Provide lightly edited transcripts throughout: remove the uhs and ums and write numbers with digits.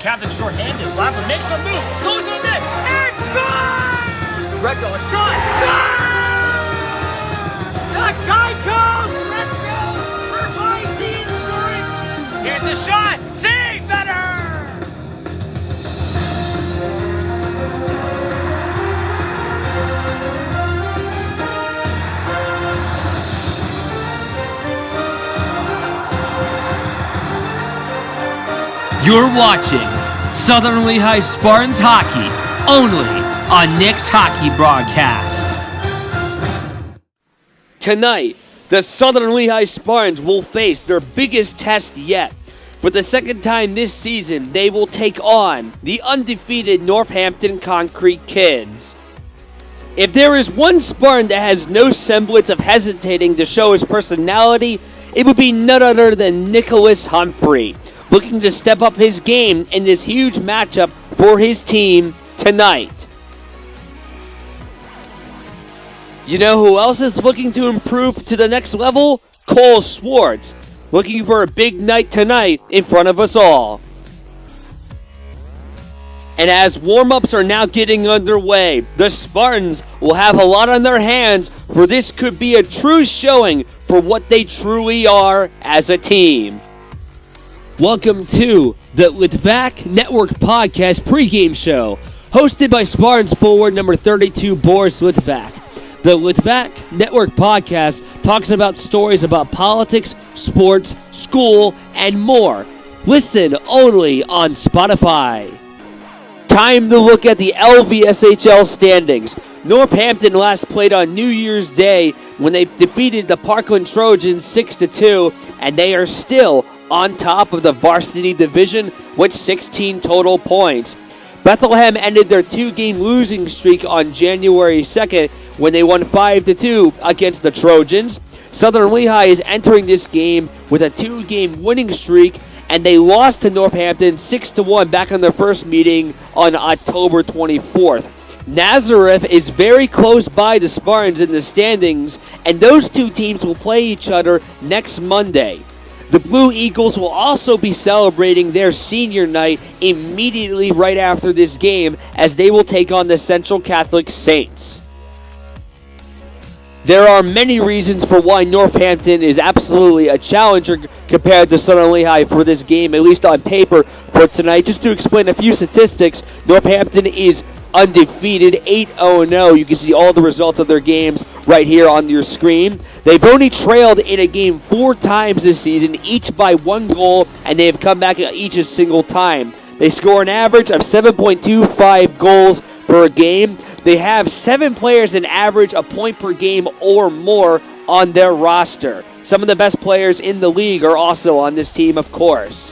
Captain short-handed. Litvak makes a move. Goes on net. And scores! Greco, a shot. Scores! The Greco! Greco provides the insurance. Here's the shot. Save better! You're watching Southern Lehigh Spartans hockey only on Nick's Hockey Broadcast. Tonight, the Southern Lehigh Spartans will face their biggest test yet. For the second time this season, they will take on the undefeated Northampton Konkrete kids. If there is one Spartan that has no semblance of hesitating to show his personality, it would be none other than Nicholas Humphrey, looking to step up his game in this huge matchup for his team tonight. You know who else is looking to improve to the next level? Cole Schwartz, looking for a big night tonight in front of us all. And as warm-ups are now getting underway, the Spartans will have a lot on their hands, for this could be a true showing for what they truly are as a team. Welcome to the Litvak Network Podcast pregame show, hosted by Spartans forward number 32, Boris Litvak. The Litvak Network Podcast talks about stories about politics, sports, school, and more. Listen only on Spotify. Time to look at the LVSHL standings. Northampton last played on New Year's Day when they defeated the Parkland Trojans 6-2, and they are still on top of the varsity division with 16 total points. Bethlehem ended their two-game losing streak on January 2nd when they won 5-2 against the Trojans. Southern Lehigh is entering this game with a two-game winning streak, and they lost to Northampton 6-1 back on their first meeting on October 24th. Nazareth is very close by the Spartans in the standings, and those two teams will play each other next Monday. The Blue Eagles will also be celebrating their senior night immediately right after this game, as they will take on the Central Catholic Saints. There are many reasons for why Northampton is absolutely a challenger compared to Southern Lehigh for this game, at least on paper for tonight. Just to explain a few statistics, Northampton is undefeated, 8-0. You can see all the results of their games right here on your screen. They've only trailed in a game 4 times this season, each by 1 goal, and they have come back each a single time. They score an average of 7.25 goals per game. They have 7 players that average a point per game or more on their roster. Some of the best players in the league are also on this team, of course.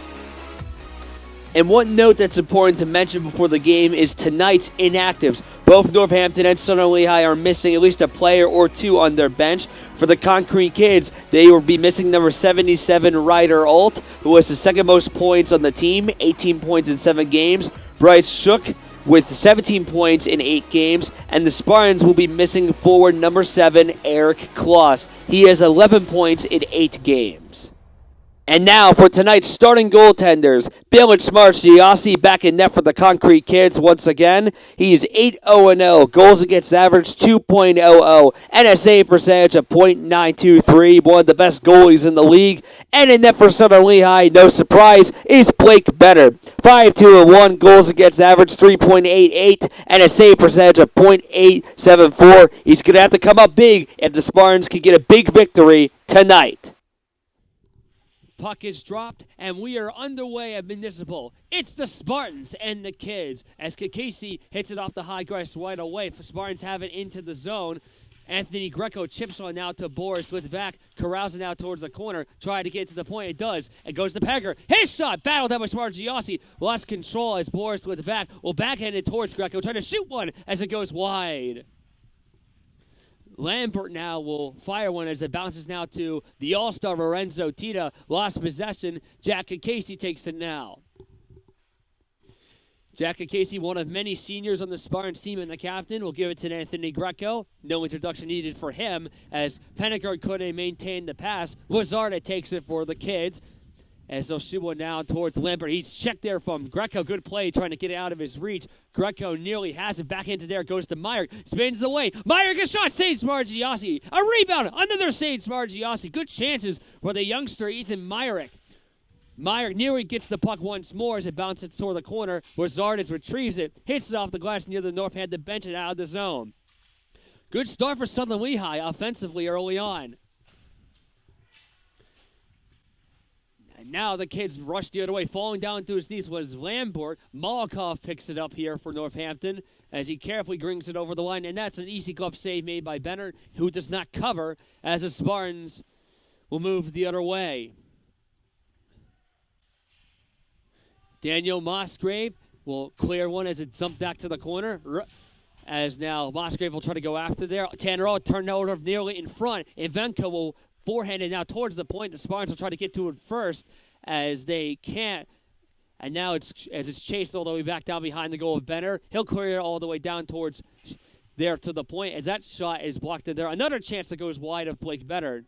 And one note that's important to mention before the game is tonight's inactives. Both Northampton and Southern Lehigh are missing at least a player or two on their bench. For the Konkrete kids, they will be missing number 77, Ryder Alt, who has the second most points on the team, 18 points in 7 games. Bryce Shook with 17 points in 8 games. And the Spartans will be missing forward number 7, Eric Kloss. He has 11 points in 8 games. And now for tonight's starting goaltenders, Boris Litvak back in net for the Konkrete kids once again. He's 8-0-0, goals against average 2.00, NSA percentage of .923, one of the best goalies in the league. And in net for Southern Lehigh, no surprise, is Blake Better. 5-2-1, goals against average 3.88, NSA percentage of .874. He's going to have to come up big if the Spartans can get a big victory tonight. Puck is dropped, and we are underway at Municipal. It's the Spartans and the kids, as Casey hits it off the high grass right away. Spartans have it into the zone. Anthony Greco chips on now to Boris Litvak, carousing out towards the corner, trying to get to the point. It does. It goes to Pegger. His shot, battled out by Spartans. Lost control as Boris Litvak will backhand it towards Greco, trying to shoot one as it goes wide. Lambert now will fire one as it bounces now to the all-star Lorenzo Tita. Lost possession. Jack and Casey takes it now. Jack and Casey, one of many seniors on the Spartans team and the captain, will give it to Anthony Greco. No introduction needed for him as Pennicard couldn't maintain the pass. Lazarda takes it for the kids. As they'll shoot one down towards Lambert. He's checked there from Greco. Good play trying to get it out of his reach. Greco nearly has it back into there. Goes to Meyer. Spins away. Meyer gets shot. Saves Margiassi. A rebound. Another saves Margiassi. Good chances for the youngster Ethan Myrick. Meyer nearly gets the puck once more as it bounces toward the corner. Zardes retrieves it. Hits it off the glass near the Northampton bench and out of the zone. Good start for Southern Lehigh offensively early on. And now the kids rush the other way. Falling down to his knees was Lambert. Molokov picks it up here for Northampton as he carefully brings it over the line. And that's an easy glove save made by Bennett, who does not cover as the Spartans will move the other way. Daniel Musgrave will clear one as it jumped back to the corner. As now Musgrave will try to go after there. Tanner will turn over nearly in front. Ivenko will forehand it now towards the point. The Spartans will try to get to it first as they can't. And now it's chased all the way back down behind the goal of Benner. He'll clear it all the way down towards there to the point as that shot is blocked in there. Another chance that goes wide of Blake Benner.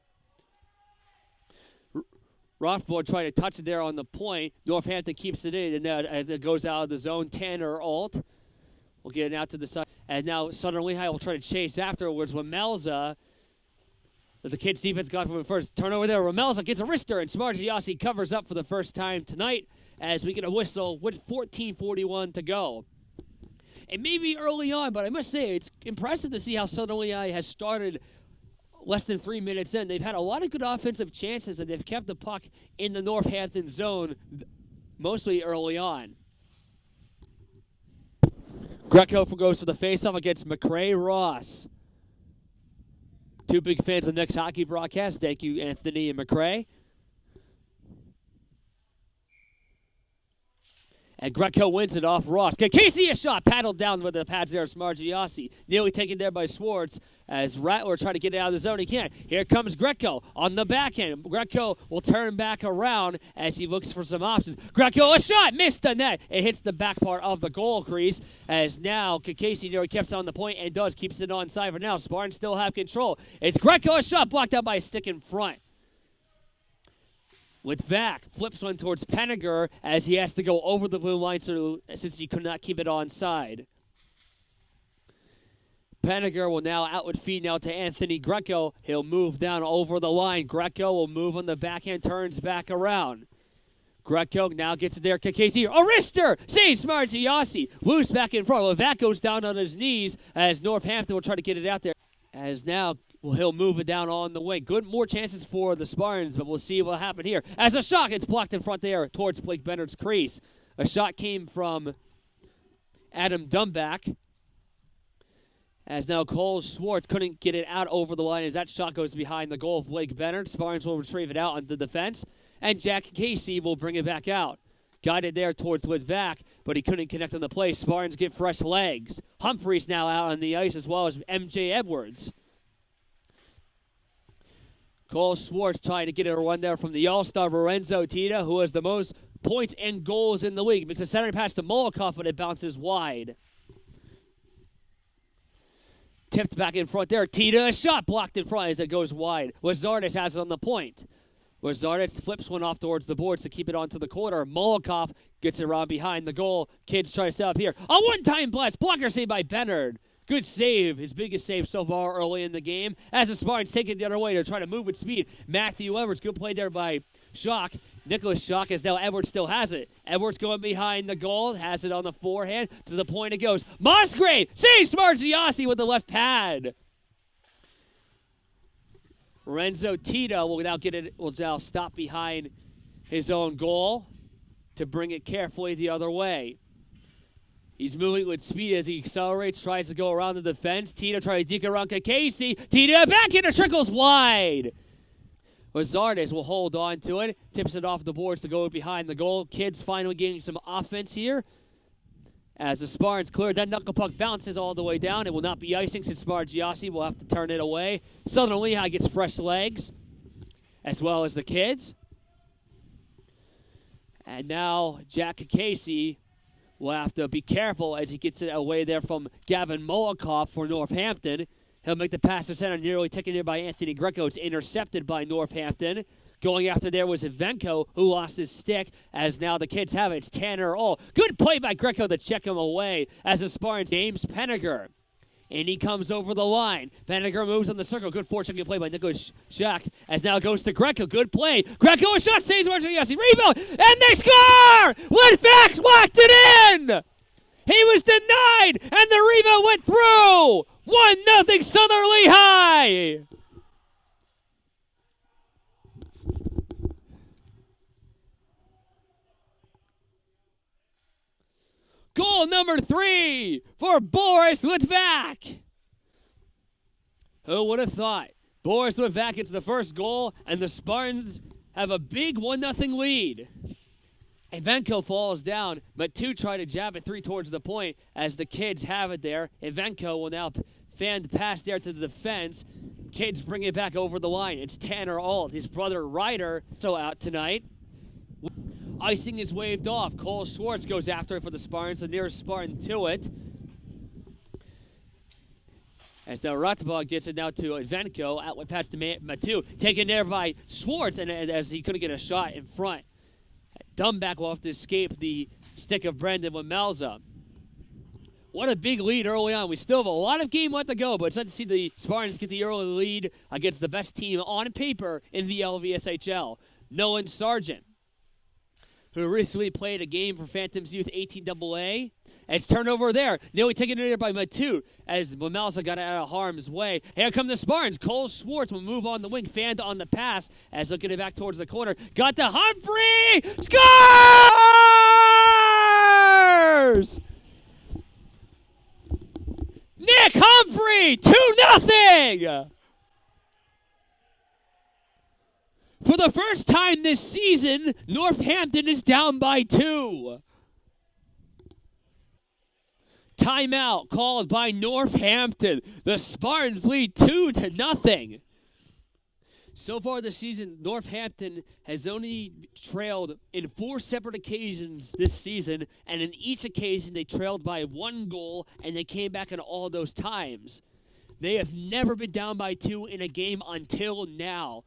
Rothbard trying to touch it there on the point. Northampton keeps it in, and now as it goes out of the zone, Tanner Alt will get it out to the side. And now Southern Lehigh will try to chase afterwards when Melza. The kids' defense got from him first. Turnover there. Ramelza gets a wrister, and Smargiassi covers up for the first time tonight as we get a whistle with 14:41 to go. It may be early on, but I must say it's impressive to see how Southern Lehigh has started less than 3 minutes in. They've had a lot of good offensive chances, and they've kept the puck in the Northampton zone mostly early on. Greco goes for the faceoff against McCrae Ross. Two big fans of Nick's hockey broadcast. Thank you, Anthony and McCrae. And Greco wins it off Ross. Casey a shot. Paddled down with the pads there of Smargiassi. Nearly taken there by Schwartz as Rattler trying to get it out of the zone. He can't. Here comes Greco on the backhand. Greco will turn back around as he looks for some options. Greco a shot. Missed the net. It hits the back part of the goal crease as now Casey nearly keeps on the point and keeps it onside for now. Spartans still have control. It's Greco a shot blocked out by a stick in front. Litvak flips one towards Penninger as he has to go over the blue line since he could not keep it onside. Penninger will now outward feed now to Anthony Greco. He'll move down over the line. Greco will move on the backhand, turns back around. Greco now gets it there. Casey, a wrister! Saves Smargiassi. Loose back in front. Litvak goes down on his knees as Northampton will try to get it out there. As now he'll move it down on the wing. More chances for the Spartans, but we'll see what happens here. As a shot gets blocked in front there towards Blake Bennett's crease. A shot came from Adam Dumback. As now Cole Schwartz couldn't get it out over the line as that shot goes behind the goal of Blake Bennett. Spartans will retrieve it out on the defense. And Jack Casey will bring it back out. Guided there towards Litvak, but he couldn't connect on the play. Spartans get fresh legs. Humphrey's now out on the ice as well as MJ Edwards. Cole Schwartz trying to get a run there from the All-Star Lorenzo Tita, who has the most points and goals in the league. Makes a center pass to Molokov, but it bounces wide. Tipped back in front there. Tita, a shot blocked in front as it goes wide. Zardes has it on the point. Zardes flips one off towards the boards to keep it onto the corner. Molokov gets it around behind the goal. Kids try to set up here. A one-time blast. Blocker saved by Bennard. Good save, his biggest save so far early in the game. As the Spartans take it the other way to try to move with speed. Matthew Edwards, good play there by Schock. Nicholas Schock, as now Edwards still has it. Edwards going behind the goal, has it on the forehand. To the point it goes. Musgrave saves Smargiassi with the left pad. Lorenzo Tito will now stop behind his own goal to bring it carefully the other way. He's moving with speed as he accelerates, tries to go around the defense. Tito trying to deke around Casey. Tito back in, it trickles wide. Zardes will hold on to it, tips it off the boards to go behind the goal. Kids finally getting some offense here. As the Spartans clear, that knuckle puck bounces all the way down. It will not be icing since Smargiassi will have to turn it away. Southern Lehigh gets fresh legs, as well as the kids. And now Jack Casey will have to be careful as he gets it away there from Gavin Molokov for Northampton. He'll make the pass to center, nearly taken there by Anthony Greco. It's intercepted by Northampton. Going after there was Ivenko, who lost his stick, as now the kids have it. It's Tanner All. Good play by Greco to check him away as the Spartans James Penniger. And he comes over the line. Penniger moves on the circle. Good forechecking play by Nicholas Shack, as now it goes to Greco. Good play. Greco, a shot, saves Marciasi. Rebound, and they score! Litvak whacked it in! He was denied, and the rebound went through! 1-0 Southern Lehigh! Goal number 3 for Boris Litvak. Who would have thought? Boris Litvak gets the first goal, and the Spartans have a big 1-0 lead. Ivenko falls down, but Matute try to jab it 3 towards the point as the kids have it there. Ivenko will now fan the pass there to the defense. Kids bring it back over the line. It's Tanner Alt, his brother Ryder, so out tonight. Icing is waved off. Cole Schwartz goes after it for the Spartans, the nearest Spartan to it. As now Litvak gets it now to Ivenko, outlet pass to Matute, taken there by Schwartz, and as he couldn't get a shot in front. Dumbback will have to escape the stick of Brendan Wamelza. What a big lead early on. We still have a lot of game left to go, but it's nice to see the Spartans get the early lead against the best team on paper in the LVSHL. Nolan Sargent, who recently played a game for Phantoms Youth 18AA. It's turnover there. Nearly taken in there by Matute as Wamelza got out of harm's way. Here come the Spartans. Cole Schwartz will move on the wing, fanned on the pass as looking it back towards the corner. Got to Humphrey! Scores! Nick Humphrey! 2-0! For the first time this season, Northampton is down by 2. Timeout called by Northampton. The Spartans lead 2-0. So far this season, Northampton has only trailed in 4 separate occasions this season, and in each occasion they trailed by 1 goal, and they came back in all those times. They have never been down by 2 in a game until now.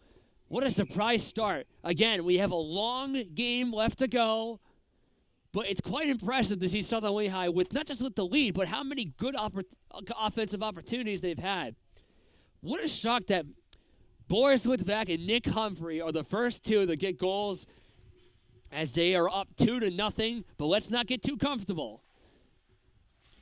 What a surprise start. Again, we have a long game left to go, but it's quite impressive to see Southern Lehigh with not just with the lead, but how many good offensive opportunities they've had. What a shock that Boris Litvak and Nick Humphrey are the first 2 to get goals as they are up 2-0, but let's not get too comfortable.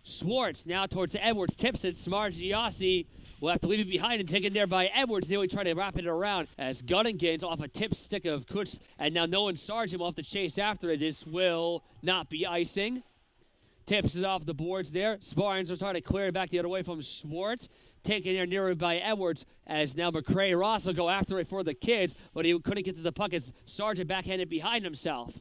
Schwartz now towards Edwards, tips it, Smargiassi will have to leave it behind and taken there by Edwards. They will try to wrap it around as Gunningans off a tip stick of Kutz, and now Nolan Sargent will have to chase after it. This will not be icing. Tips it off the boards there. Spartans are trying to clear it back the other way from Schwartz. Taken there nearer by Edwards as now McCray Ross will go after it for the kids, but he couldn't get to the puck as Sargent backhanded behind himself.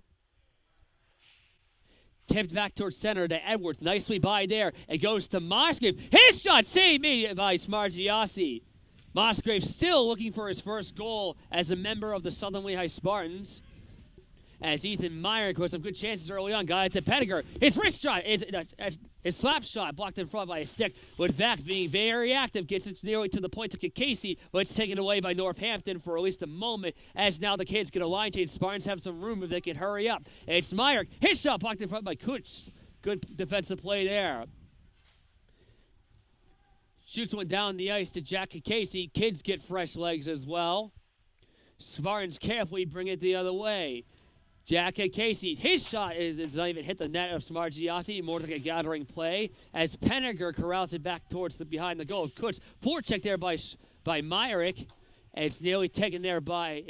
Tipped back towards center to Edwards. Nicely by there. It goes to Musgrave. His shot saved by Smargiassi. Musgrave still looking for his first goal as a member of the Southern Lehigh Spartans. As Ethan Meyer with some good chances early on. Got it to Pettiger. His wrist shot, his slap shot blocked in front by a stick. Litvak being very active, gets it nearly to the point to Casey, but it's taken away by Northampton for at least a moment. As now the kids get a line change. Spartans have some room if they can hurry up. It's Meyer. His shot blocked in front by Kutz. Good defensive play there. Shoots one down the ice to Jack Casey. Kids get fresh legs as well. Spartans carefully bring it the other way. Jack Casey, his shot is not even hit the net of Smargiassi, more like a gathering play, as Penniger corrals it back towards the behind the goal of Kutz. Forecheck there by Myrick, and it's nearly taken there by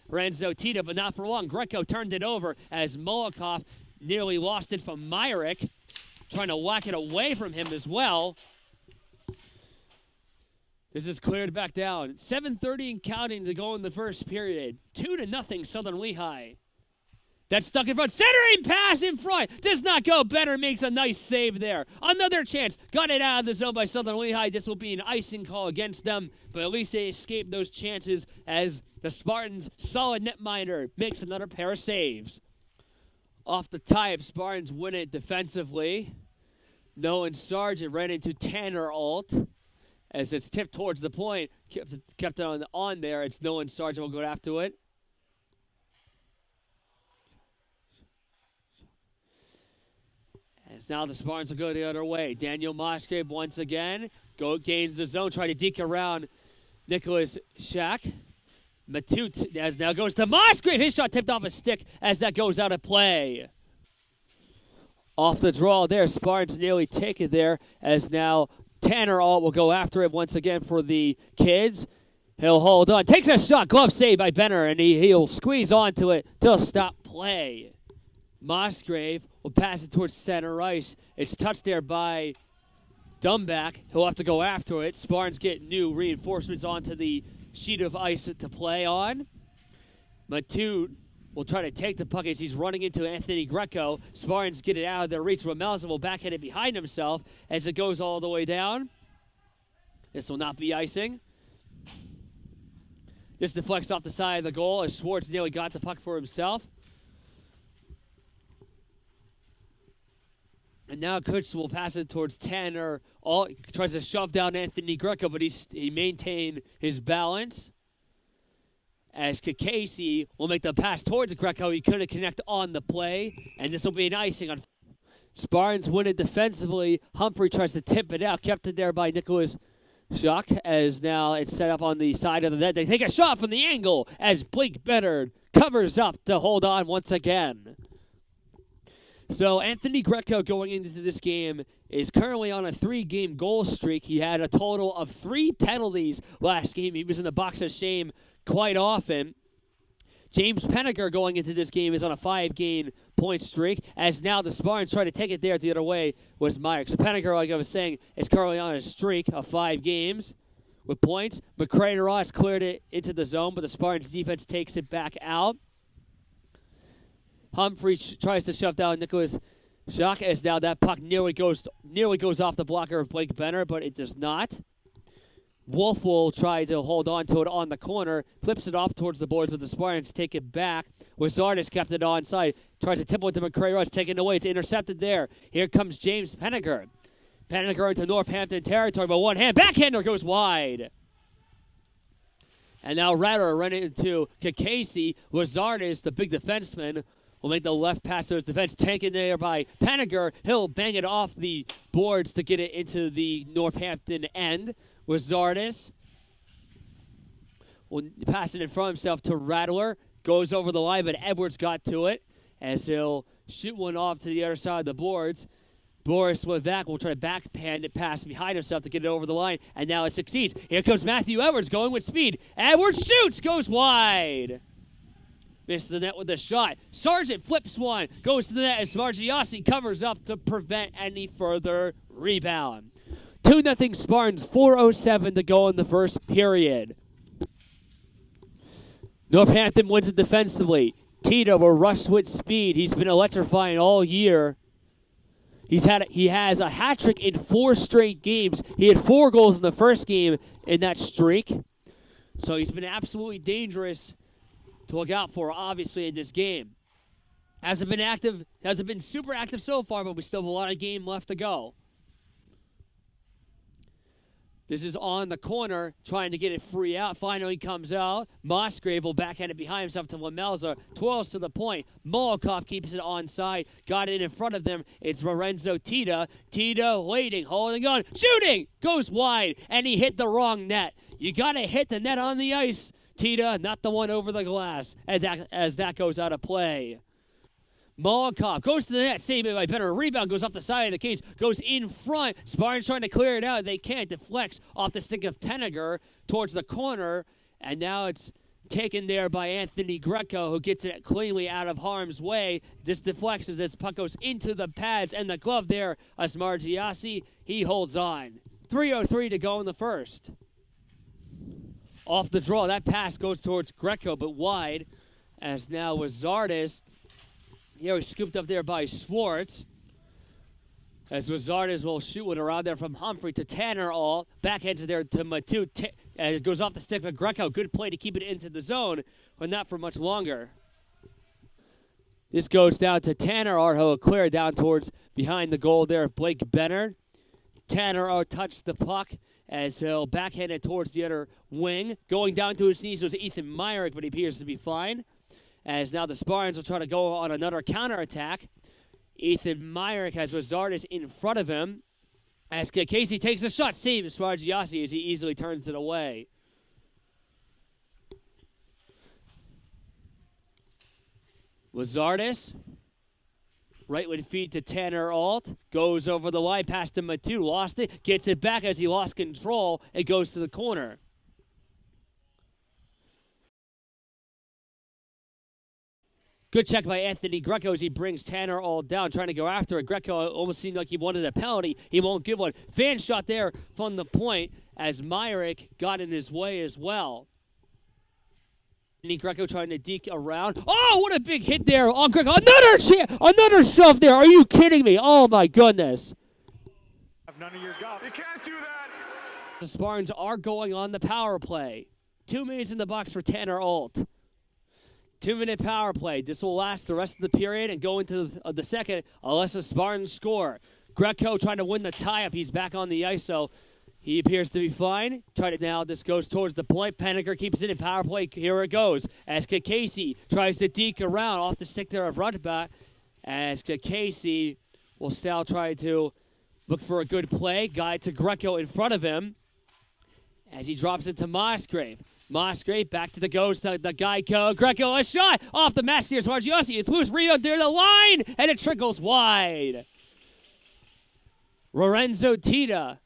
Renzo Tita, but not for long. Greco turned it over as Molokov nearly lost it from Myrick, trying to whack it away from him as well. This is cleared back down. 7:30 and counting to go in the first period. 2-0 Southern Lehigh. That's stuck in front. Centering pass in front. Does not go. Better makes a nice save there. Another chance. Got it out of the zone by Southern Lehigh. This will be an icing call against them, but at least they escaped those chances as the Spartans' solid netminder makes another pair of saves. Off the tie-up, Spartans win it defensively. Nolan Sargent ran into Tanner Alt. as it's tipped towards the point. Kept it on there. It's Nolan Sargent will go after it. As now the Spartans will go the other way. Daniel Musgrave once again gains the zone, trying to deke around Nicholas Shack. Matute as now goes to Musgrave. His shot tipped off a stick as that goes out of play. Off the draw there. Spartans nearly take it there as now Tanner Alt will go after it once again for the Kids. He'll hold on. Takes a shot. Glove saved by Benner, and he'll squeeze onto it till stop play. Musgrave will pass it towards center ice. It's touched there by Dumback. He'll have to go after it. Spartans get new reinforcements onto the sheet of ice to play on. Matute will try to take the puck as he's running into Anthony Greco. Spartans get it out of their reach. Ramelza will backhand it behind himself as it goes all the way down. This will not be icing. This deflects off the side of the goal as Schwartz nearly got the puck for himself. And now Kutch will pass it towards Tanner. Tries to shove down Anthony Greco, but he maintained his balance. As Kakasi will make the pass towards Greco. He couldn't connect on the play, and this will be an icing on. Spartans win it defensively. Humphrey tries to tip it out, kept it there by Nicholas Schuck, as now it's set up on the side of the net. They take a shot from the angle as Blake Bennard covers up to hold on once again. So Anthony Greco going into this game is currently on a 3-game goal streak. He had a total of 3 penalties last game. He was in the box of shame quite often. James Penniger going into this game is on a 5-game point streak, as now the Spartans try to take it there the other way was Myers. So Penniger, like I was saying, is currently on a streak of 5 games with points. McCrae Ross cleared it into the zone, but the Spartans defense takes it back out. Humphrey tries to shove down Nicholas Schuck, as now that puck nearly goes off the blocker of Blake Benner, but it does not. Wolf will try to hold on to it on the corner, flips it off towards the boards, but the Spartans take it back. Wizardis kept it onside, tries to tip it to McCrae Ross, taken away. It's intercepted there. Here comes James Penniger. Penniger into Northampton territory, but one hand backhander goes wide. And now Rattler running into Kakasi. Wizardis, the big defenseman, will make the left pass to his defense, taken there by Penniger. He'll bang it off the boards to get it into the Northampton end. Wizardis will pass it in front of himself to Rattler. Goes over the line, but Edwards got to it as he'll shoot one off to the other side of the boards. Boris Litvak will try to backhand it past behind himself to get it over the line, and now it succeeds. Here comes Matthew Edwards going with speed. Edwards shoots, goes wide. Misses the net with a shot. Sargent flips one, goes to the net as Margiassi covers up to prevent any further rebound. 2-0 Spartans, 4:07 to go in the first period. Northampton wins it defensively. Tito will rush with speed. He's been electrifying all year. He has a hat trick in 4 straight games. He had 4 goals in the first game in that streak. So he's been absolutely dangerous to look out for, obviously, in this game. Hasn't been super active so far, but we still have a lot of game left to go. This is on the corner, trying to get it free out. Finally comes out. Musgrave will backhand it behind himself to Lamelza. Twirls to the point. Molokov keeps it onside. Got it in front of them. It's Lorenzo Tita. Tita waiting, holding on, shooting! Goes wide, and he hit the wrong net. You got to hit the net on the ice, Tita, not the one over the glass, as that goes out of play. Molokov goes to the net, saved by Benner. Rebound goes off the side of the cage, goes in front. Spartans trying to clear it out. They can't. Deflects off the stick of Penniger towards the corner, and now it's taken there by Anthony Greco, who gets it cleanly out of harm's way. This deflects as this puck goes into the pads, and the glove there as Margiassi, he holds on. 3:03 to go in the first. Off the draw, that pass goes towards Greco, but wide, as now Wizardis. Here he's scooped up there by Schwartz. As Wizardis will shoot one around there from Humphrey to Tanner All. Backhands there to Matute. And it goes off the stick of Greco. Good play to keep it into the zone, but not for much longer. This goes down to Tanner All, who will clear it down towards behind the goal there of Blake Benner. Tanner touched the puck as he'll backhand it towards the other wing. Going down to his knees was Ethan Myrick, but he appears to be fine. As now the Spartans will try to go on another counterattack. Ethan Myrick has Rosardis in front of him. As Casey takes a shot, saves Smargiassi as he easily turns it away. Lazardis, right with feet to Tanner Alt, goes over the line past to Matute, lost it, gets it back as he lost control, it goes to the corner. Good check by Anthony Greco as he brings Tanner Alt down, trying to go after it. Greco almost seemed like he wanted a penalty. He won't give one. Fan shot there from the point as Myrick got in his way as well. Greco trying to deke around. Oh, what a big hit there on Greco. Another shove there. Are you kidding me? Oh, my goodness. None of your golf. You can't do that. The Spartans are going on the power play. 2 minutes in the box for Tanner Alt. 2-minute power play. This will last the rest of the period and go into the second unless the Spartans score. Greco trying to win the tie-up. He's back on the ice, so he appears to be fine. Now this goes towards the point. Penninger keeps it in power play. Here it goes. As Casey tries to deke around off the stick there of Rutback. As Casey will still try to look for a good play. Guide to Greco in front of him. As he drops it to Musgrave. Musgrave back to the ghost. The Geico. Greco, a shot off the mask here. Smargiassi. It's loose. Rebound near the line. And it trickles wide. Lorenzo Tita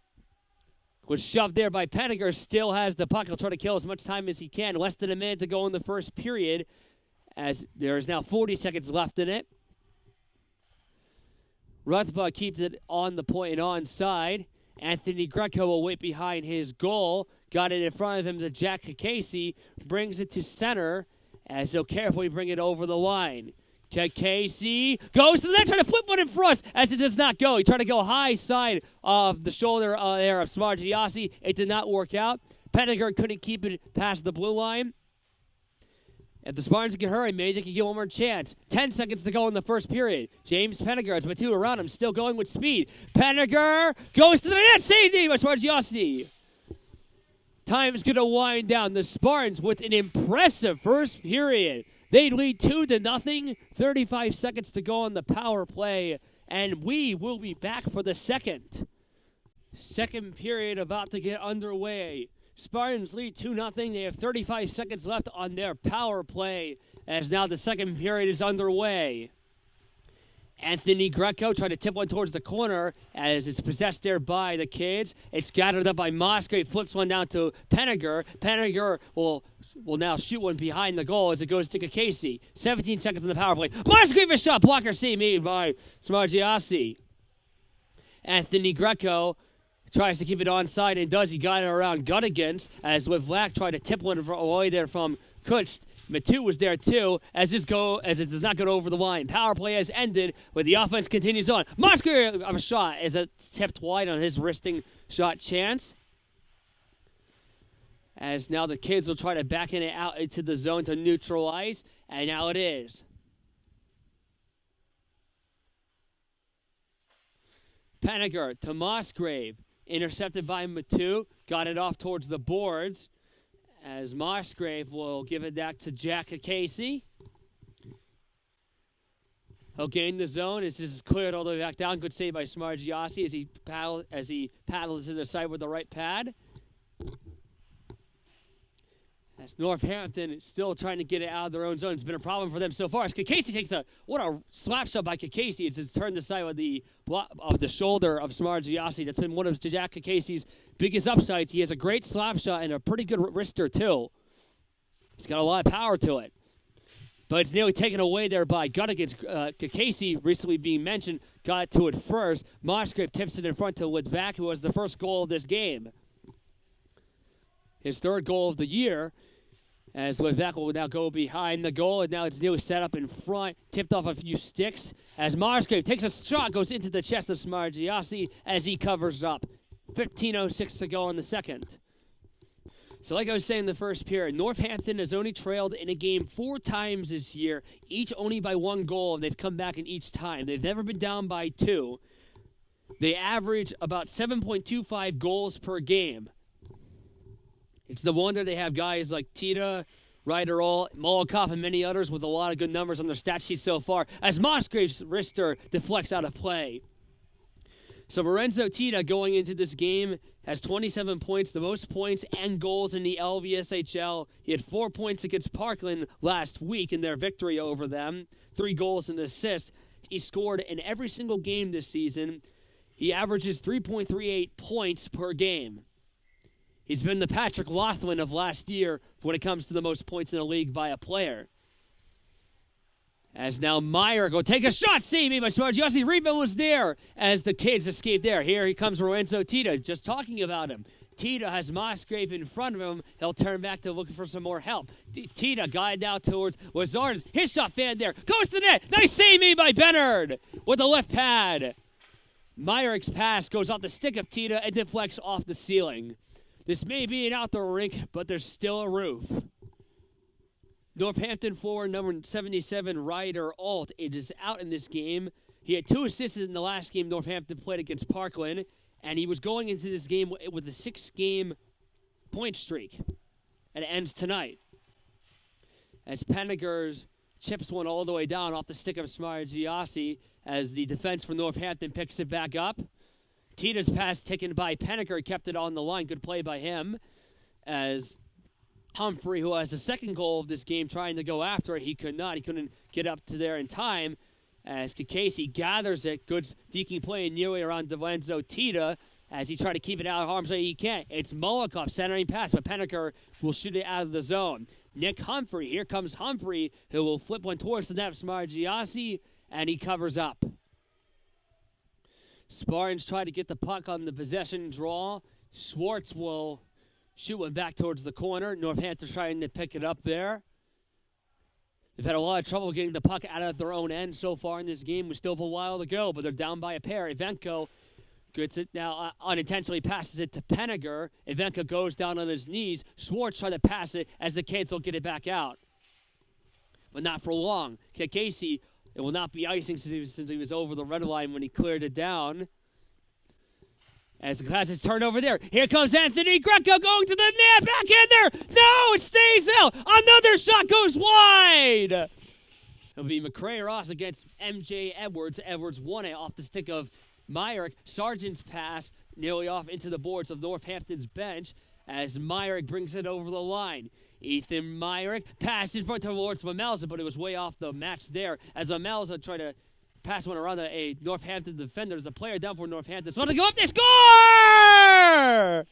was shoved there by Penninger, still has the puck. He'll try to kill as much time as he can. Less than a minute to go in the first period, as there is now 40 seconds left in it. Ruthba keeps it on the point and onside. Anthony Greco will wait behind his goal. Got it in front of him to Jack Casey. Brings it to center as he'll carefully bring it over the line. Casey goes to the net, trying to flip one in front as it does not go. He tried to go high side of the shoulder there of Smargiassi. It did not work out. Penninger couldn't keep it past the blue line. If the Spartans can hurry, maybe they can get one more chance. 10 seconds to go in the first period. James Penninger has Matute around him, still going with speed. Penninger goes to the net, saved by Smargiassi. Time's going to wind down. The Spartans with an impressive first period. They lead 2-0, 35 seconds to go on the power play, and we will be back for the second. Second period about to get underway. Spartans lead 2-0. They have 35 seconds left on their power play as now the second period is underway. Anthony Greco trying to tip one towards the corner as it's possessed there by the kids. It's gathered up by Musgrave, flips one down to Penninger. Penninger will now shoot one behind the goal as it goes to Casey. 17 seconds on the power play. Musgrave a shot, blocker save made by Smargiassi. Anthony Greco tries to keep it onside and does. He got it around Gunnigan's as Litvak tried to tip one away there from Kutsch. Matute was there too as it does not go over the line. Power play has ended, but the offense continues on. Musgrave of a shot as it's tipped wide on his wristing shot chance. As now the kids will try to back in it out into the zone to neutralize, and now it is. Penninger to Musgrave, intercepted by Matute, got it off towards the boards, as Musgrave will give it back to Jack Casey. He'll gain the zone as this is cleared all the way back down. Good save by Smargiassi as he paddles to the side with the right pad. As Northampton is still trying to get it out of their own zone. It's been a problem for them so far. As Casey takes what a slap shot by Casey. It's turned aside with the shoulder of Smargiassi. That's been one of Jack Casey's biggest upsides. He has a great slap shot and a pretty good wrister too. He's got a lot of power to it. But it's nearly taken away there by Gunnigan's. Casey, recently being mentioned, got to it first. Musgrave tips it in front to Litvak, who has the first goal of this game. His third goal of the year. As Litvak will now go behind the goal, and now it's nearly set up in front, tipped off a few sticks. As Musgrave takes a shot, goes into the chest of Smargiassi as he covers up. 15:06 to go in the second. So like I was saying in the first period, Northampton has only trailed in a game 4 times this year, each only by 1 goal, and they've come back in each time. They've never been down by 2. They average about 7.25 goals per game. It's no wonder they have guys like Tita, Ryderall, Molokov, and many others with a lot of good numbers on their stat sheet so far, as Musgrave's wrister deflects out of play. So Lorenzo Tita going into this game has 27 points, the most points and goals in the LVSHL. He had 4 points against Parkland last week in their victory over them, 3 goals and assists. He scored in every single game this season. He averages 3.38 points per game. He's been the Patrick Laughlin of last year when it comes to the most points in the league by a player. As now Meyer go take a shot, save me by Smargiassi. Rebound was there as the kids escaped there. Here he comes Lorenzo Tita, just talking about him. Tita has Musgrave in front of him. He'll turn back to looking for some more help. Tita guided out towards Wazards. His shot fan there. Goes to net. Nice save made by Bernard with the left pad. Meyer's pass goes off the stick of Tita and deflects off the ceiling. This may be an outdoor rink, but there's still a roof. Northampton forward number 77, Ryder Alt, it is out in this game. He had 2 assists in the last game Northampton played against Parkland, and he was going into this game with a 6-game point streak. And it ends tonight. As Penniger chips one all the way down off the stick of Smargiassi as the defense for Northampton picks it back up. Tita's pass taken by Penniger kept it on the line. Good play by him. As Humphrey, who has the second goal of this game, trying to go after it, he could not. He couldn't get up to there in time. As Casey gathers it, good deking play nearly around Lorenzo Tita as he tried to keep it out of harm's way. He can't. It's Molokov centering pass, but Penniger will shoot it out of the zone. Nick Humphrey, here comes Humphrey, who will flip one towards the net of Smargiassi, and he covers up. Spartans try to get the puck on the possession draw. Schwartz will shoot one back towards the corner. Northampton trying to pick it up there. They've had a lot of trouble getting the puck out of their own end so far in this game. We still have a while to go, but they're down by a pair. Ivenko gets it now, unintentionally passes it to Penniger. Ivenko goes down on his knees. Schwartz trying to pass it as the kids will get it back out. But not for long. Casey, it will not be icing since he was over the red line when he cleared it down. As the class is turned over there. Here comes Anthony Greco going to the net. Back in there. No, it stays out. Another shot goes wide. It'll be McCray Ross against MJ Edwards. Edwards won it off the stick of Myrick. Sargent's pass nearly off into the boards of Northampton's bench as Myrick brings it over the line. Ethan Myrick passed in front towards Mamelza, but it was way off the match there as Mamelza tried to pass one around a Northampton defender. There's a player down for Northampton. So to go up, they score!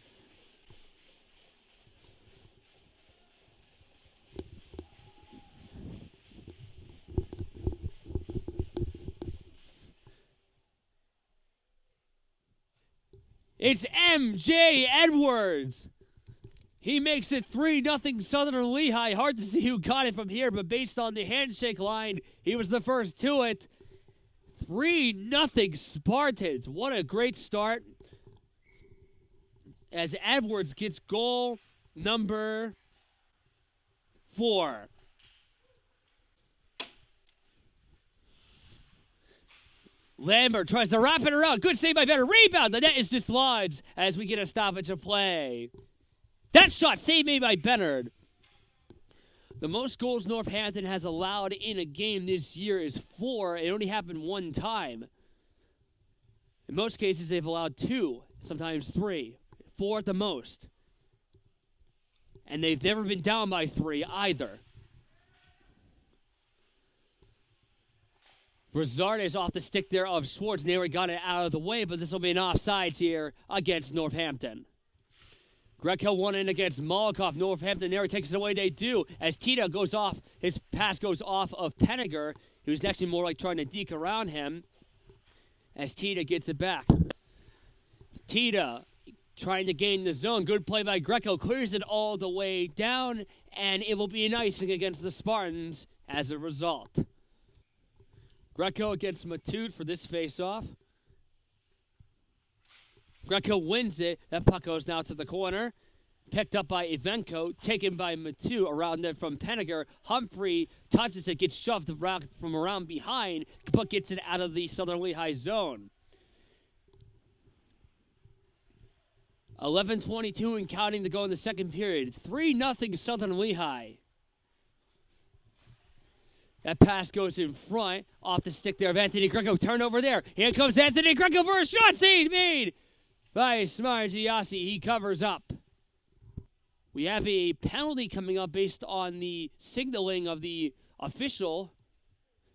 It's MJ Edwards. He makes it 3-0 Southern Lehigh. Hard to see who got it from here, but based on the handshake line, he was the first to it. 3-0 Spartans. What a great start. As Edwards gets goal number 4. Lambert tries to wrap it around. Good save by Better. Rebound. The net is dislodged as we get a stoppage of play. That shot saved made by Bernard. The most goals Northampton has allowed in a game this year is 4. It only happened one time. In most cases, they've allowed 2, sometimes 3, 4 at the most. And they've never been down by 3 either. Brazard is off the stick there of Schwartz. Nearly got it out of the way, but this will be an offsides here against Northampton. Greco won in against Molokov. Northampton nearly takes it away. They do. As Tita goes off, his pass goes off of Penniger. He was actually more like trying to deke around him. As Tita gets it back. Tita trying to gain the zone. Good play by Greco. Clears it all the way down. And it will be an icing against the Spartans as a result. Greco against Matute for this faceoff. Greco wins it. That puck goes now to the corner. Picked up by Ivenko. Taken by Matute around it from Penniger. Humphrey touches it. Gets shoved around from around behind. But gets it out of the Southern Lehigh zone. 11:22 and counting to go in the second period. 3-0 Southern Lehigh. That pass goes in front, off the stick there of Anthony Greco. Turnover there. Here comes Anthony Greco for a shot save made by Smargiassi. He covers up. We have a penalty coming up based on the signaling of the official.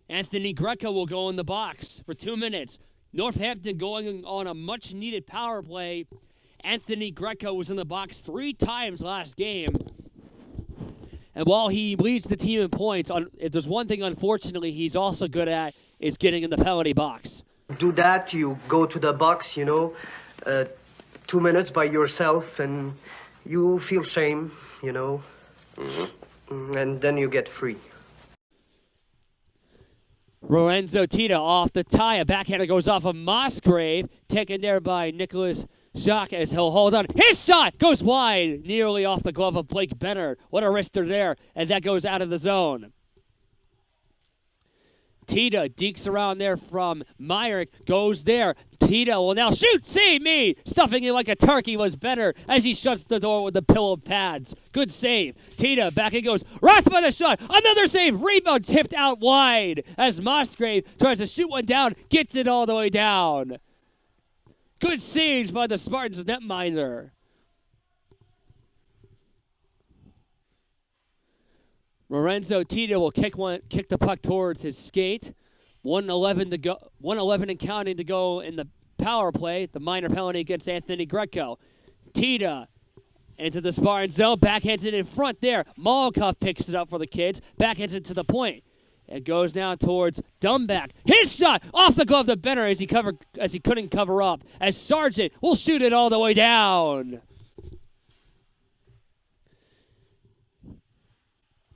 Anthony Greco will go in the box for 2 minutes. Northampton going on a much-needed power play. Anthony Greco was in the box 3 times last game. And while he leads the team in points, if there's one thing, unfortunately, he's also good at is getting in the penalty box. Do that, you go to the box, 2 minutes by yourself, and you feel shame, and then you get free. Lorenzo Tita off the tie. A backhander goes off of Musgrave, taken there by Nicholas Jacques as he'll hold on. His shot goes wide, nearly off the glove of Blake Bennett. What a wrister there, and that goes out of the zone. Tita dekes around there from Myrick, goes there. Tita will now shoot, save me! Stuffing it like a turkey was Benner as he shuts the door with the pillow pads. Good save. Tita back it goes. Rothman a shot. Another save. Rebound tipped out wide as Musgrave tries to shoot one down, gets it all the way down. Good saves by the Spartans netminder. Lorenzo Tita will kick the puck towards his skate. 1:11 to go. 1:11 and counting to go in the power play. The minor penalty against Anthony Greco. Tita into the Spartan zone. Backhands it in front there. Molokov picks it up for the kids. Backhands it to the point. It goes down towards Dumback. His shot off the glove to Benner as he couldn't cover up. As Sargent will shoot it all the way down.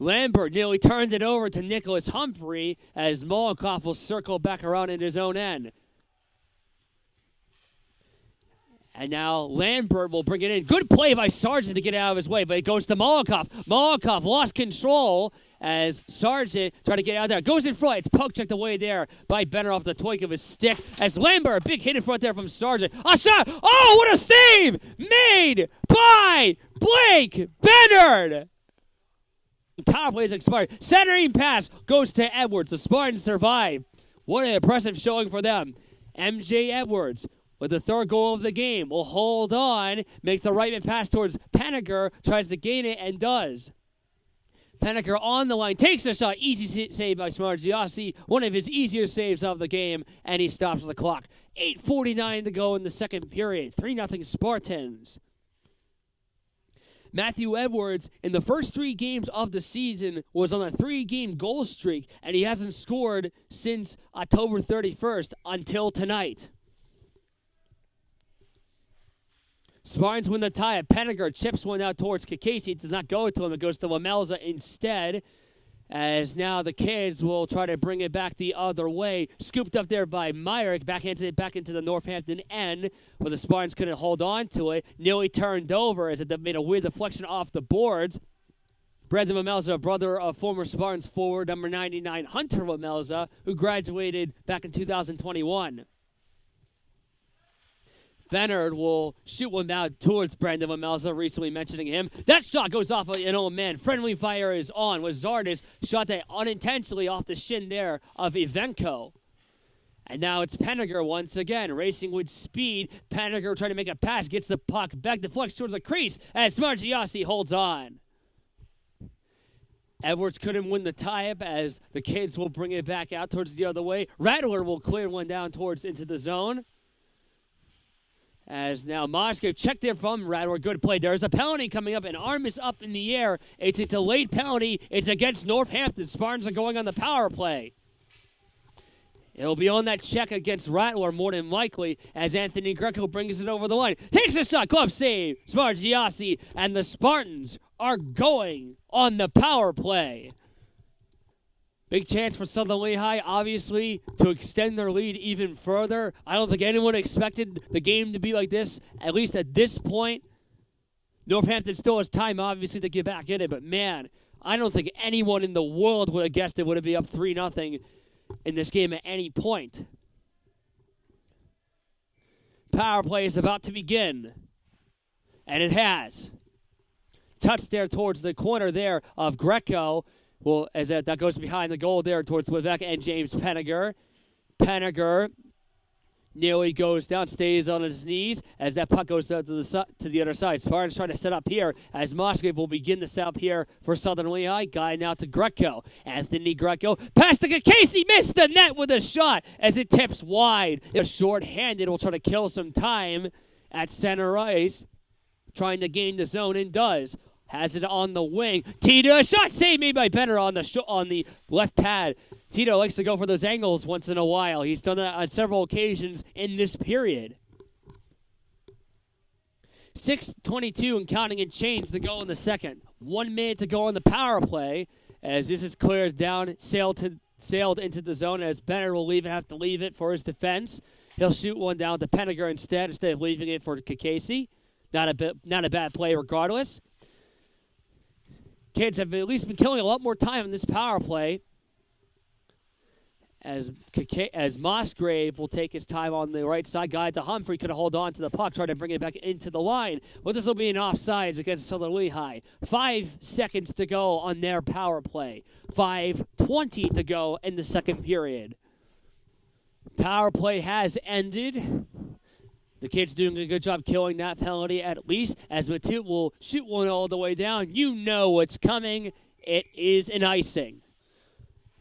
Lambert nearly turned it over to Nicholas Humphrey as Molokov will circle back around in his own end. And now Lambert will bring it in. Good play by Sargent to get out of his way, but it goes to Molokov. Molokov lost control as Sargent tried to get out there. Goes in front. It's poke checked away there by Benner off the twig of his stick. As Lambert, big hit in front there from Sargent. A shot! Oh, what a save! Made by Blake Bennard! Power play is expired. Centering pass goes to Edwards. The Spartans survive. What an impressive showing for them. MJ Edwards with the third goal of the game will hold on, make the right-hand pass towards Penniger, tries to gain it and does. Penniger on the line, takes a shot. Easy save by Smargiassi, one of his easier saves of the game, and he stops the clock. 8:49 to go in the second period. 3-0 Spartans. Matthew Edwards, in the first 3 games of the season, was on a 3-game goal streak, and he hasn't scored since October 31st until tonight. Spartans win the tie. Penniger chips one out towards Kikasi. It does not go to him. It goes to Lamelza instead, as now the kids will try to bring it back the other way. Scooped up there by Myrick. Backhands it back into the Northampton end, where the Spartans couldn't hold on to it. Nearly turned over as it made a weird deflection off the boards. Brandon Lamelza, brother of former Spartans forward number 99, Hunter Lamelza, who graduated back in 2021. Bennard will shoot one down towards Brandon Lamelza, recently mentioning him. That shot goes off an old man. Friendly fire is on with Zardes. Shot that unintentionally off the shin there of Ivenko. And now it's Penniger once again, racing with speed. Penniger trying to make a pass, gets the puck back, deflects towards the crease, and Smargiassi holds on. Edwards couldn't win the tie-up as the kids will bring it back out towards the other way. Rattler will clear one down towards into the zone. As now Musgrave checked there from Rattler. Good play. There's a penalty coming up. An arm is up in the air. It's a delayed penalty. It's against Northampton. Spartans are going on the power play. It'll be on that check against Rattler more than likely as Anthony Greco brings it over the line. Takes a shot. Glove save. Smargiassi. And the Spartans are going on the power play. Big chance for Southern Lehigh, obviously, to extend their lead even further. I don't think anyone expected the game to be like this, at least at this point. Northampton still has time, obviously, to get back in it. But, man, I don't think anyone in the world would have guessed it would be up 3-0 in this game at any point. Power play is about to begin. And it has. Touch there towards the corner there of Greco. Well, as that goes behind the goal there towards Litvak and James Penninger. Penninger nearly goes down, stays on his knees as that puck goes to the other side. Spartans trying to set up here as Musgrave will begin the setup here for Southern Lehigh. Guy now to Greco. Anthony Greco. Pass to Casey. Missed the net with a shot as it tips wide. It's short-handed. Will try to kill some time at center ice. Trying to gain the zone and does. Has it on the wing. Tito, shot saved made by Benner on the left pad. Tito likes to go for those angles once in a while. He's done that on several occasions in this period. 6:22 and counting and change to go in the second. 1 minute to go on the power play as this is cleared down, sailed into the zone as Benner will have to leave it for his defense. He'll shoot one down to Penninger instead of leaving it for Casey. Not a bad play regardless. Kids have at least been killing a lot more time in this power play as Musgrave will take his time on the right side. Guy to Humphrey could hold on to the puck, try to bring it back into the line. Well, this will be an offsides against Southern Lehigh. 5 seconds to go on their power play. 5:20 to go in the second period. Power play has ended. The kid's doing a good job killing that penalty at least, as Matute will shoot one all the way down. You know what's coming. It is an icing.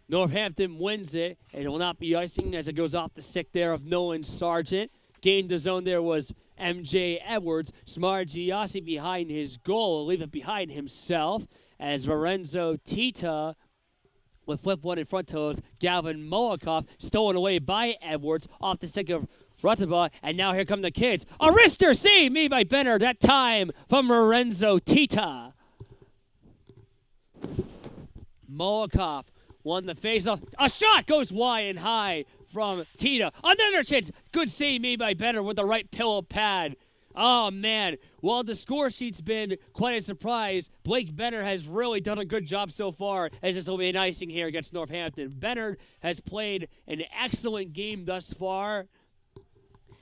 Northampton wins it, and it will not be icing as it goes off the stick there of Nolan Sargent. Gained the zone there was MJ Edwards. Smargiassi behind his goal, will leave it behind himself, as Lorenzo Tita will flip one in front to Galvin Molokov, stolen away by Edwards off the stick of Rutherford, and now here come the kids. A wrister save made by Benner, that time from Lorenzo Tita. Molokov won the faceoff. A shot goes wide and high from Tita. Another chance. Good save made by Benner with the right pillow pad. Oh, man. While the score sheet's been quite a surprise, Blake Benner has really done a good job so far, as this will be an icing here against Northampton. Benner has played an excellent game thus far.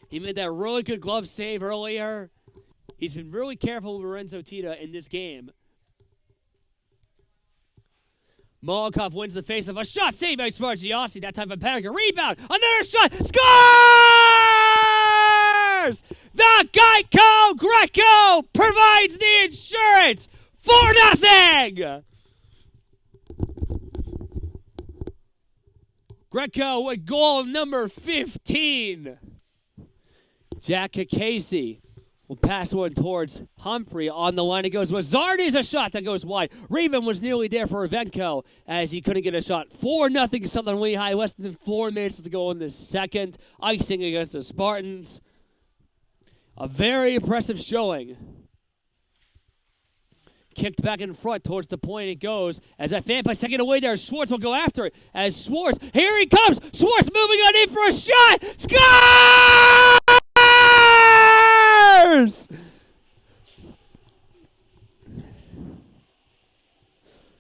He made that really good glove save earlier. He's been really careful with Lorenzo Tita in this game. Molokov wins the faceoff. A shot saved by Smargiassi. That time by Penninger. Rebound. Another shot. Scores! The Greco provides the insurance. 4-0. Greco with goal number 15. Jack Casey will pass one towards Humphrey. On the line it goes. Wazardi's a shot that goes wide. Rebound was nearly there for Evenko as he couldn't get a shot. 4-0 Southern Lehigh. Less than 4 minutes to go in the second. Icing against the Spartans. A very impressive showing. Kicked back in front towards the point it goes. As that fan by second away there, Schwartz will go after it. As Schwartz, here he comes. Schwartz moving on in for a shot. Score!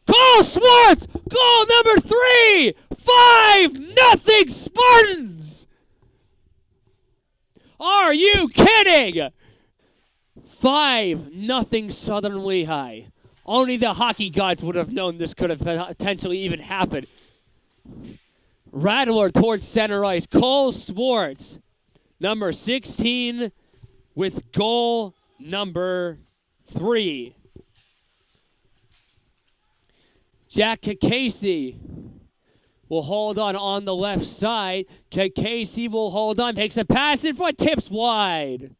Cole Schwartz, goal number 3, 5-0 Spartans. Are you kidding? 5-0 Southern Lehigh. Only the hockey gods would have known this could have potentially even happened. Rattler towards center ice. Cole Schwartz, number 16, with goal number 3. Jack Casey will hold on the left side. Casey will hold on, takes a pass in front, tips wide.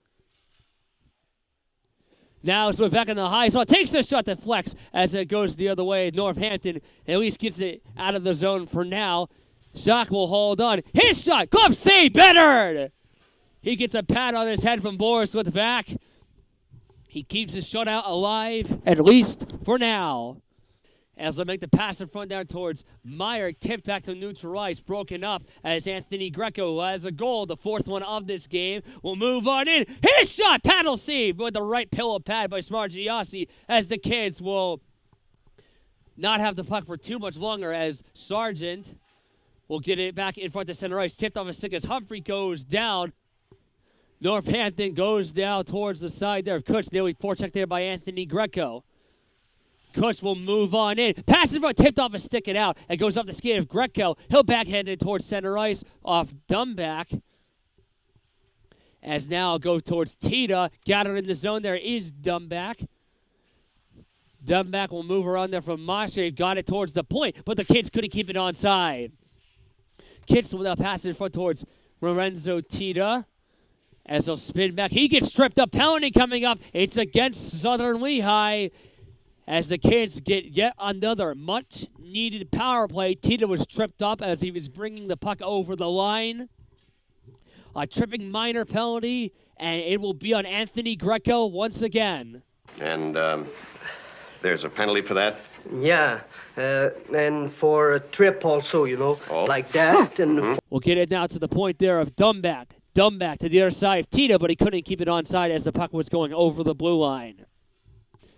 Now it's back in the high slot, takes the shot that flex as it goes the other way. Northampton at least gets it out of the zone for now. Shock will hold on. His shot, glove save, Bennard! He gets a pat on his head from Boris Litvak. He keeps his shutout alive, at least for now. As they make the pass in front down towards Meyer, tipped back to neutral ice, broken up as Anthony Greco, who has a goal, the 4th one of this game, will move on in. His shot, paddle save with the right pillow pad by Smargiassi, as the kids will not have the puck for too much longer, as Sargent will get it back in front of center ice, tipped off a stick as Humphrey goes down. Northampton goes down towards the side there of Kutch. Nearly forechecked there by Anthony Greco. Kutch will move on in. Passes front, tipped off a stick it out. And goes off the skate of Greco. He'll backhand it towards center ice off Dumback. As now go towards Tita. Gathered in the zone there is Dumback. Dumback will move around there from Musgrave. Got it towards the point, but the kids couldn't keep it onside. Kids will now pass it in front towards Lorenzo Tita. As he'll spin back. He gets tripped up. Penalty coming up. It's against Southern Lehigh. As the kids get yet another much-needed power play. Tita was tripped up as he was bringing the puck over the line. A tripping minor penalty, and it will be on Anthony Greco once again. And there's a penalty for that? Yeah, and for a trip also, you know, like that. And We'll get it now to the point there of Dumback. Dumback to the other side of Tita, but he couldn't keep it onside as the puck was going over the blue line.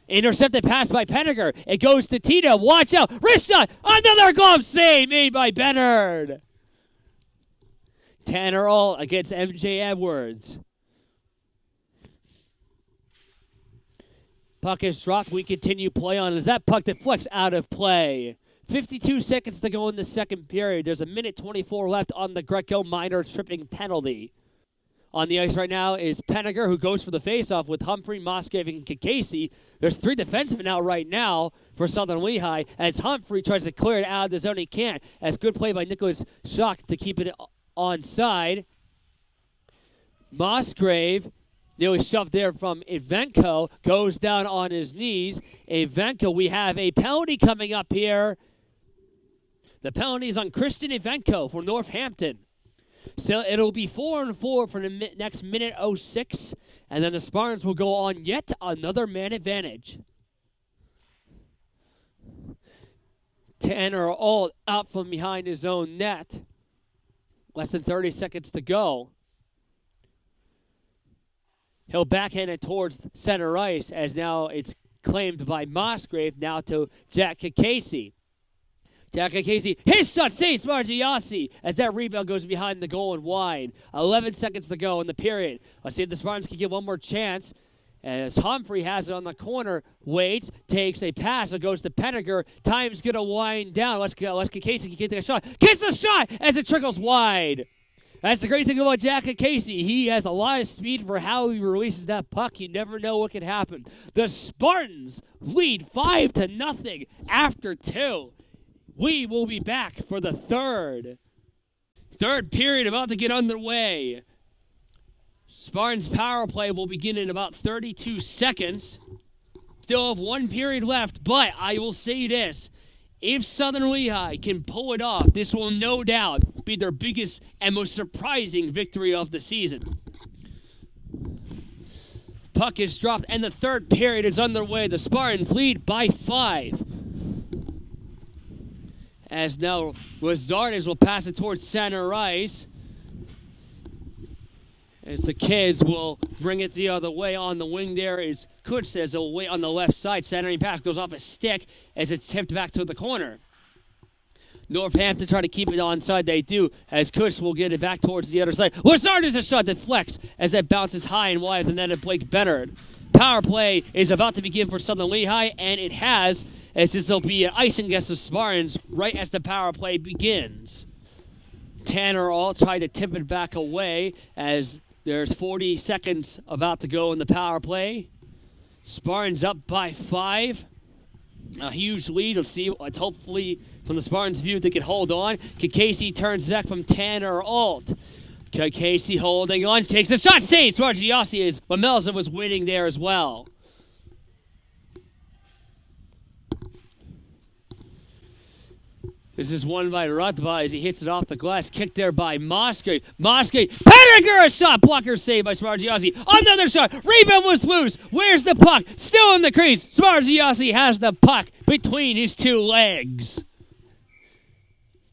Intercepted pass by Penninger. It goes to Tita. Watch out. Wrist shot. Another glove save made by Bennard. Tanner All against MJ Edwards. Puck is dropped. We continue play on as that puck deflects out of play. 52 seconds to go in the second period. There's a minute 24 left on the Greco minor tripping penalty. On the ice right now is Penninger, who goes for the faceoff with Humphrey, Musgrave, and Casey. There's 3 defensemen out right now for Southern Lehigh as Humphrey tries to clear it out of the zone. He can't. As good play by Nicholas Schock to keep it onside. Musgrave, nearly shoved there from Ivenko, goes down on his knees. Ivenko, we have a penalty coming up here. The penalty is on Christian Ivenko for Northampton. So it'll be 4-4 for the next minute 06, and then the Spartans will go on yet another man advantage. Tanner Alt out from behind his own net. Less than 30 seconds to go. He'll backhand it towards center ice as now it's claimed by Musgrave now to Jack Casey. Jack Casey, his shot saves Margiassi as that rebound goes behind the goal and wide. 11 seconds to go in the period. Let's see if the Spartans can get one more chance. As Humphrey has it on the corner, waits, takes a pass, it goes to Penninger. Time's going to wind down. Let's get Casey can get the shot. Gets the shot as it trickles wide. That's the great thing about Jack Casey. He has a lot of speed for how he releases that puck. You never know what can happen. The Spartans lead 5-0 after 2. We will be back for the third period about to get underway. Spartans power play will begin in about 32 seconds. Still have 1 period left, but I will say this. If Southern Lehigh can pull it off, this will no doubt be their biggest and most surprising victory of the season. Puck is dropped, and the third period is underway. The Spartans lead by 5. As now Rosardes will pass it towards center ice. As the kids will bring it the other way. On the wing there is Kutch says he'll wait on the left side. Centering pass goes off a stick as it's tipped back to the corner. Northampton try to keep it onside. They do as Kutch will get it back towards the other side. Rosardes a shot that flex as that bounces high and wide, and then at Blake Bennard. Power play is about to begin for Southern Lehigh, and it has, as this will be an icing against the Spartans right as the power play begins. Tanner All tried to tip it back away as there's 40 seconds about to go in the power play. Spartans up by 5. A huge lead. Let's see. Let's hopefully, from the Spartans' view, they can hold on. Casey turns back from Tanner Alt. Casey holding on. Takes a shot. Saves Margiassi as Mamelza was winning there as well. This is won by Rutba as he hits it off the glass. Kicked there by Musgrave. Penninger, a shot blocker save by Smargiassi. Another shot. Rebound was loose. Where's the puck? Still in the crease. Smargiassi has the puck between his 2 legs.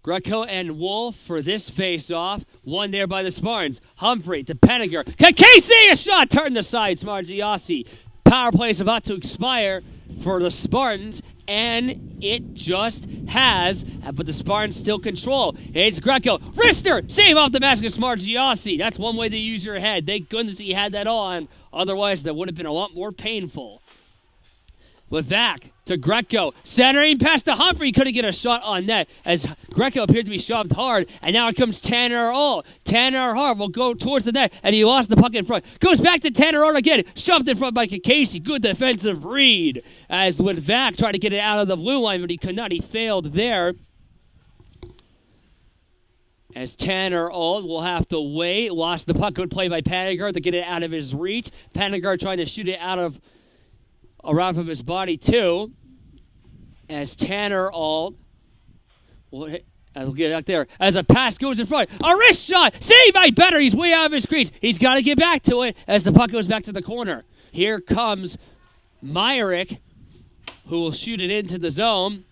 Greco and Wolf for this face-off. Won there by the Spartans. Humphrey to Penninger. Casey, a shot turned aside. Smargiassi. Power play is about to expire for the Spartans. and it just has, but the Spartans still control. It's Greco. Wrister! Save off the mask of Smargiassi. That's one way to use your head. Thank goodness he had that on. Otherwise, that would have been a lot more painful. Litvak to Greco. Centering past to Humphrey. Couldn't get a shot on net as Greco appeared to be shoved hard. And now it comes Tanner Ault. Tanner Ault will go towards the net, and he lost the puck in front. Goes back to Tanner Ault again. Shoved in front by Casey. Good defensive read as Litvak tried to get it out of the blue line, but he could not. He failed there. As Tanner Ault will have to wait. Lost the puck. Good play by Panagar to get it out of his reach. Panagar trying to shoot it out of around from his body too, as Tanner Ault will hit, we'll get it out there as a pass goes in front. A wrist shot, saved by Better. He's way out of his crease. He's got to get back to it as the puck goes back to the corner. Here comes Myrick, who will shoot it into the zone.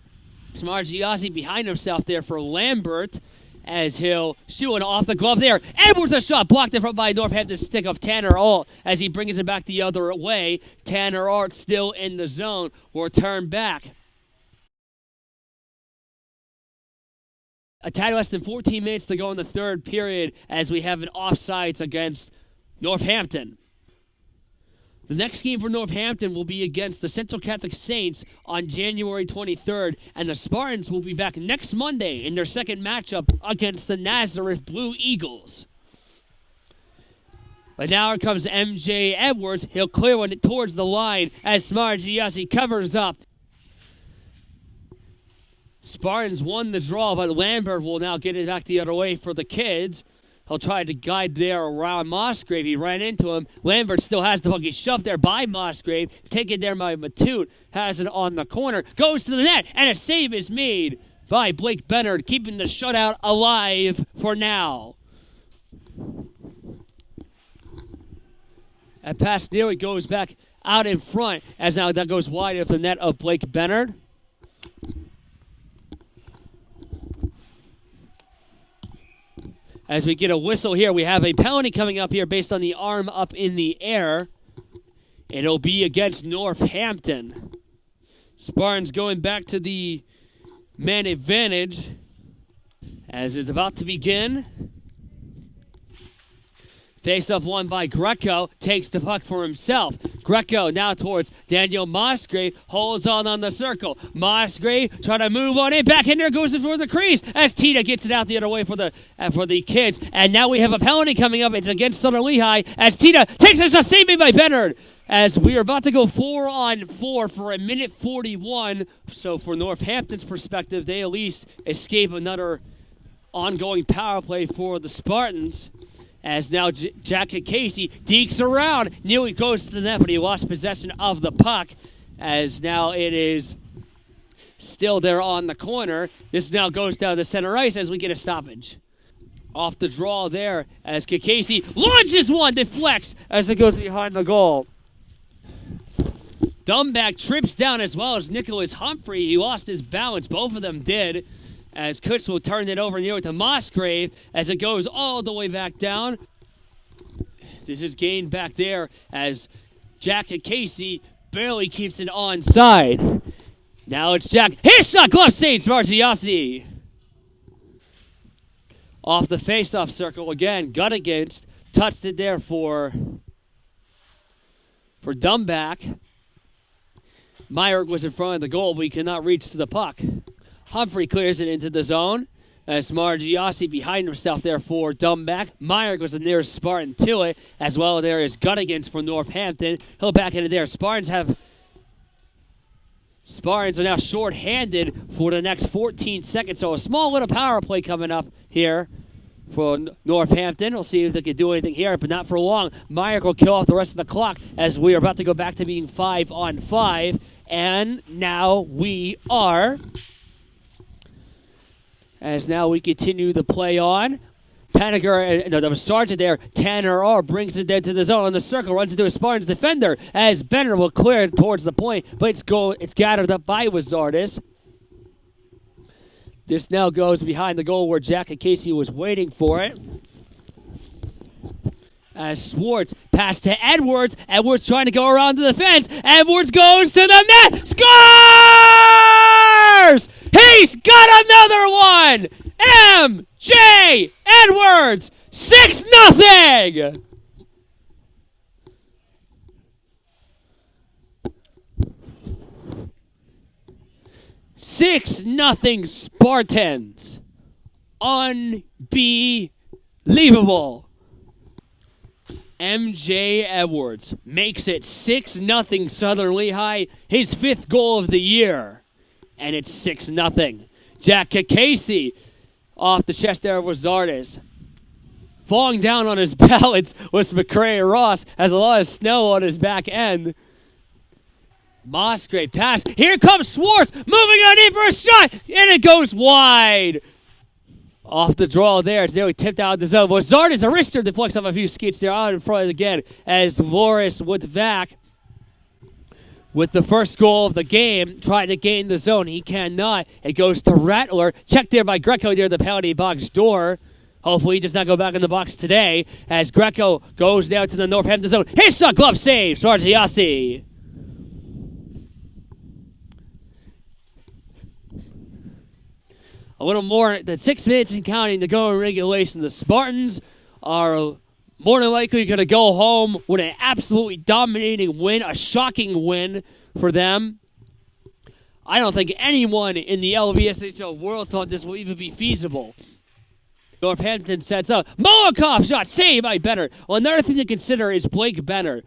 Smargiassi behind himself there for Lambert, as he'll shoot it off the glove there. Edwards a shot blocked in front by Northampton stick of Tanner Ault as he brings it back the other way. Tanner Ault still in the zone. Will turn back. A tad less than 14 minutes to go in the third period as we have an offsides against Northampton. The next game for Northampton will be against the Central Catholic Saints on January 23rd, and the Spartans will be back next Monday in their second matchup against the Nazareth Blue Eagles. But now here comes MJ Edwards. He'll clear one towards the line as Smargiassi covers up. Spartans won the draw, but Lambert will now get it back the other way for the Kids. He'll try to guide there around Musgrave. He ran into him. Lambert still has the puck. He's shoved there by Musgrave. Taken there by Matute. Has it on the corner. Goes to the net. And a save is made by Blake Bennard, keeping the shutout alive for now. That pass nearly goes back out in front as now that goes wide of the net of Blake Bennard. As we get a whistle here, we have a penalty coming up here based on the arm up in the air. It'll be against Northampton. Spartans going back to the man advantage as it's about to begin. Face-off won by Greco. Takes the puck for himself. Greco now towards Daniel Musgrave. Holds on the circle. Musgrave trying to move on in. Back in there goes for the crease as Tita gets it out the other way for the Kids. And now we have a penalty coming up. It's against Southern Lehigh as Tita takes us a save made by Bennard. As we are about to go 4-on-4 for a minute 41. So for Northampton's perspective, they at least escape another ongoing power play for the Spartans. As now Jack Casey dekes around. Nearly goes to the net, but he lost possession of the puck. As now it is still there on the corner. This now goes down the center ice as we get a stoppage. Off the draw there as Casey launches one, deflects as it goes behind the goal. Dumbback trips down as well as Nicholas Humphrey. He lost his balance. Both of them did. As Kutz will turn it over near to Musgrave as it goes all the way back down. This is gained back there as Jack Casey barely keeps it onside. Now it's Jack. His shot, glove save, Smargiassi. Off the face-off circle again, gun against. Touched it there for Dumbback. Myrick was in front of the goal, but he could not reach to the puck. Humphrey clears it into the zone. As Smargiassi behind himself there for Dumbback. Myrick was the nearest Spartan to it. As well there is Gunnigan for Northampton. He'll back into there. Spartans are now short-handed for the next 14 seconds. So a small little power play coming up here for Northampton. We'll see if they can do anything here, but not for long. Myrick will kill off the rest of the clock as we are about to go back to being 5-on-5. And now we are... As now we continue the play on. Panagar, there was Sargent there. Tanner Ault brings it there to the zone on the circle, runs into a Spartans defender as Benner will clear it towards the point, but it's gathered up by Wizardis. This now goes behind the goal where Jack and Casey was waiting for it. As Schwartz pass to Edwards. Edwards trying to go around to the fence. Edwards goes to the net. Score! fires! He's got another one! M.J. Edwards, 6-0! Nothing Spartans. Unbelievable. M.J. Edwards makes it 6-0 Southern Lehigh, his 5th goal of the year. And it's 6-0. Jack Casey off the chest there with Zardes. Falling down on his balance was McCray Ross. Has a lot of snow on his back end. Moss, great pass. Here comes Schwartz, moving on in for a shot, and it goes wide. Off the draw there, it's nearly tipped out of the zone. Zardes, a wrister, deflects off a few skates there out in front again as Boris Litvak, with the first goal of the game, trying to gain the zone. He cannot. It goes to Rattler, checked there by Greco near the penalty box door. Hopefully he does not go back in the box today as Greco goes down to the Northampton zone. His shot, glove save, Schwartz. A little more than 6 minutes and counting to go in regulation. The Spartans are more than likely going to go home with an absolutely dominating win, a shocking win for them. I don't think anyone in the LVSHL world thought this will even be feasible. Northampton sets up. Molokov shot, saved by Benner. Well, another thing to consider is Blake Benner.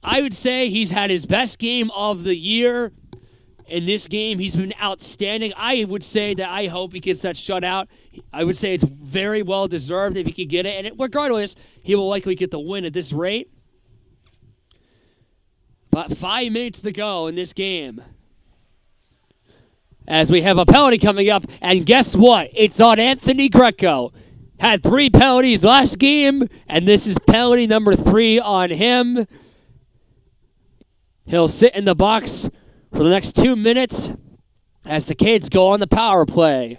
I would say he's had his best game of the year. In this game, he's been outstanding. I would say that I hope he gets that shutout. I would say it's very well deserved if he can get it. And regardless, he will likely get the win at this rate. But 5 minutes to go in this game. As we have a penalty coming up. And guess what? It's on Anthony Greco. Had 3 penalties last game. And this is penalty number 3 on him. He'll sit in the box for the next 2 minutes as the kids go on the power play.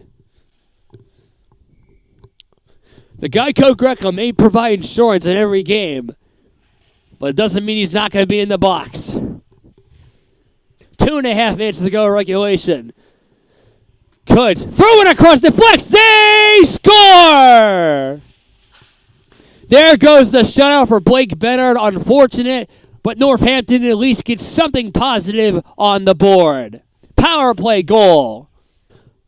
The Geico Greco may provide insurance in every game, but it doesn't mean he's not going to be in the box. 2.5 minutes to go regulation. Good. Throw it across the flex. They score! There goes the shutout for Blake Benner. Unfortunate. But Northampton at least gets something positive on the board. Power play goal.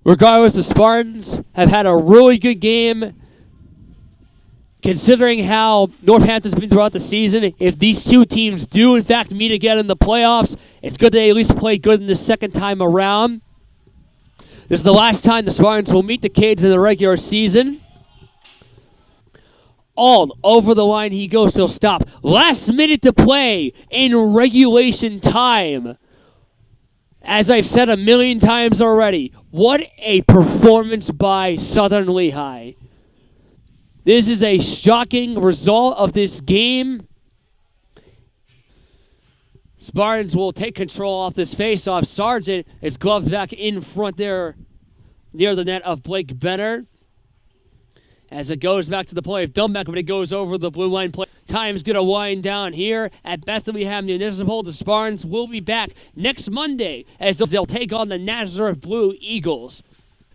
Regardless, the Spartans have had a really good game. Considering how Northampton's been throughout the season, if these two teams do in fact meet again in the playoffs, it's good they at least played good in the second time around. This is the last time the Spartans will meet the kids in the regular season. All over the line he goes, he'll stop. Last minute to play in regulation time. As I've said a million times already, what a performance by Southern Lehigh. This is a shocking result of this game. Spartans will take control off this face-off. Sargent is gloved back in front there near the net of Blake Benner. As it goes back to the play of Dumbeck, but it goes over the blue line play. Time's going to wind down here at Bethlehem Municipal. The Spartans will be back next Monday as they'll take on the Nazareth Blue Eagles.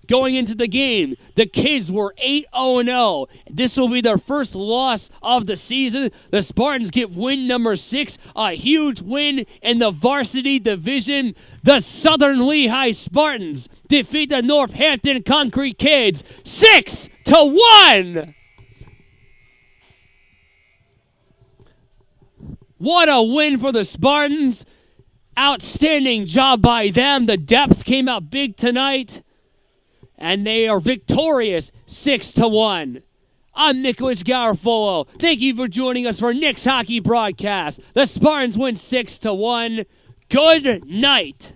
Going into the game, the kids were 8-0. This will be their first loss of the season. The Spartans get win number 6, a huge win in the varsity division. The Southern Lehigh Spartans defeat the Northampton Konkrete Kids 6-1. What a win for the Spartans. Outstanding job by them. The depth came out big tonight. And they are victorious 6-1. I'm Nicholas Garofolo. Thank you for joining us for Nick's Hockey Broadcast. The Spartans win 6-1. Good night.